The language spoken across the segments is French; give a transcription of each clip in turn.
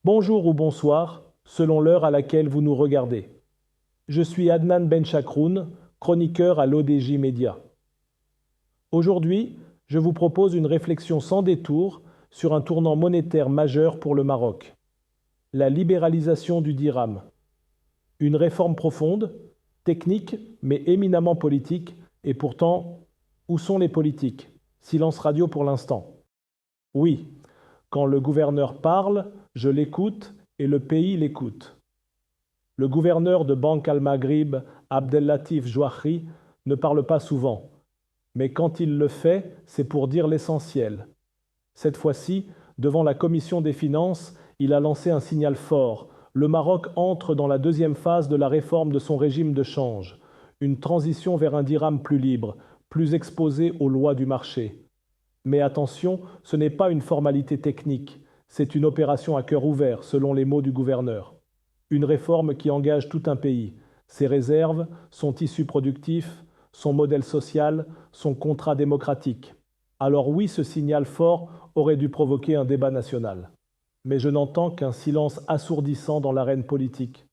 Bonjour ou bonsoir, selon l'heure à laquelle vous nous regardez. Je suis Adnan Benchakroun, chroniqueur à l'ODJ Média. Aujourd'hui, je vous propose une réflexion sans détour sur un tournant monétaire majeur pour le Maroc, la libéralisation du dirham. Une réforme profonde, technique mais éminemment politique, et pourtant, où sont les politiques? Silence radio pour l'instant. Oui, quand le gouverneur parle, je l'écoute et le pays l'écoute. Le gouverneur de Banque al-Maghrib, Abdellatif Jouahri, ne parle pas souvent, mais quand il le fait, c'est pour dire l'essentiel. Cette fois-ci, devant la commission des finances, il a lancé un signal fort. Le Maroc entre dans la deuxième phase de la réforme de son régime de change, une transition vers un dirham plus libre, plus exposé aux lois du marché. Mais attention, ce n'est pas une formalité technique, c'est une opération à cœur ouvert, selon les mots du gouverneur. Une réforme qui engage tout un pays, ses réserves, son tissu productif, son modèle social, son contrat démocratique. Alors oui, ce signal fort aurait dû provoquer un débat national. Mais je n'entends qu'un silence assourdissant dans l'arène politique.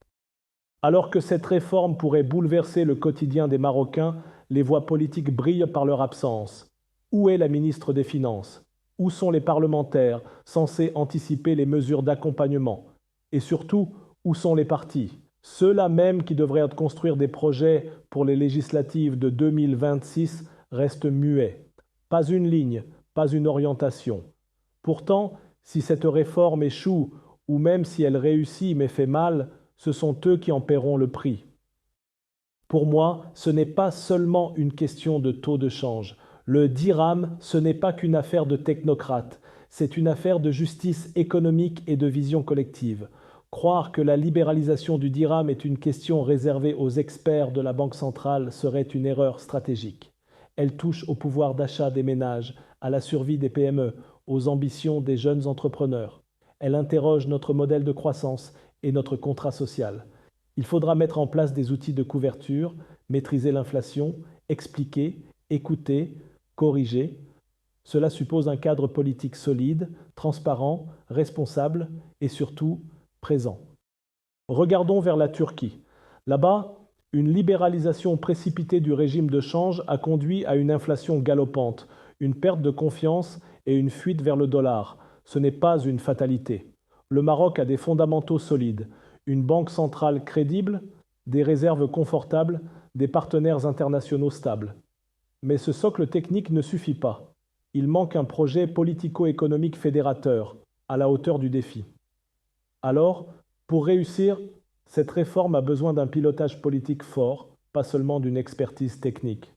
Alors que cette réforme pourrait bouleverser le quotidien des Marocains, les voix politiques brillent par leur absence. Où est la ministre des Finances? Où sont les parlementaires censés anticiper les mesures d'accompagnement? Et surtout, où sont les partis? Ceux-là même qui devraient construire des projets pour les législatives de 2026 restent muets. Pas une ligne, pas une orientation. Pourtant, si cette réforme échoue, ou même si elle réussit mais fait mal, ce sont eux qui en paieront le prix. Pour moi, ce n'est pas seulement une question de taux de change. Le dirham, ce n'est pas qu'une affaire de technocrates, c'est une affaire de justice économique et de vision collective. Croire que la libéralisation du dirham est une question réservée aux experts de la Banque centrale serait une erreur stratégique. Elle touche au pouvoir d'achat des ménages, à la survie des PME, aux ambitions des jeunes entrepreneurs. Elle interroge notre modèle de croissance et notre contrat social. Il faudra mettre en place des outils de couverture, maîtriser l'inflation, expliquer, écouter, corriger. Cela suppose un cadre politique solide, transparent, responsable et surtout présent. Regardons vers la Turquie. Là-bas, une libéralisation précipitée du régime de change a conduit à une inflation galopante, une perte de confiance et une fuite vers le dollar. Ce n'est pas une fatalité. Le Maroc a des fondamentaux solides, une banque centrale crédible, des réserves confortables, des partenaires internationaux stables. Mais ce socle technique ne suffit pas. Il manque un projet politico-économique fédérateur, à la hauteur du défi. Alors, pour réussir, cette réforme a besoin d'un pilotage politique fort, pas seulement d'une expertise technique.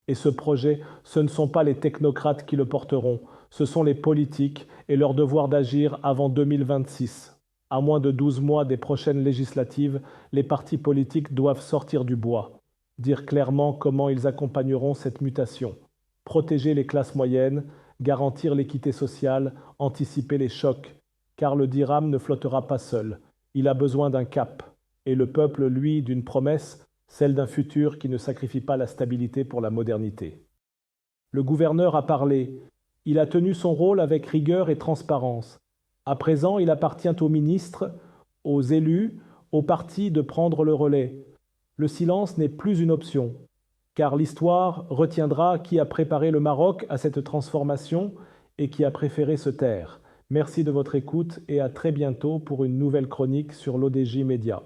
Et ce projet, ce ne sont pas les technocrates qui le porteront, ce sont les politiques et leur devoir d'agir avant 2026. À moins de 12 mois des prochaines législatives, les partis politiques doivent sortir du bois, dire clairement comment ils accompagneront cette mutation, protéger les classes moyennes, garantir l'équité sociale, anticiper les chocs, car le dirham ne flottera pas seul. Il a besoin d'un cap, et le peuple, lui, d'une promesse, celle d'un futur qui ne sacrifie pas la stabilité pour la modernité. Le gouverneur a parlé, il a tenu son rôle avec rigueur et transparence. À présent, il appartient aux ministres, aux élus, aux partis de prendre le relais. Le silence n'est plus une option, car l'histoire retiendra qui a préparé le Maroc à cette transformation et qui a préféré se taire. Merci de votre écoute et à très bientôt pour une nouvelle chronique sur l'ODJ Média.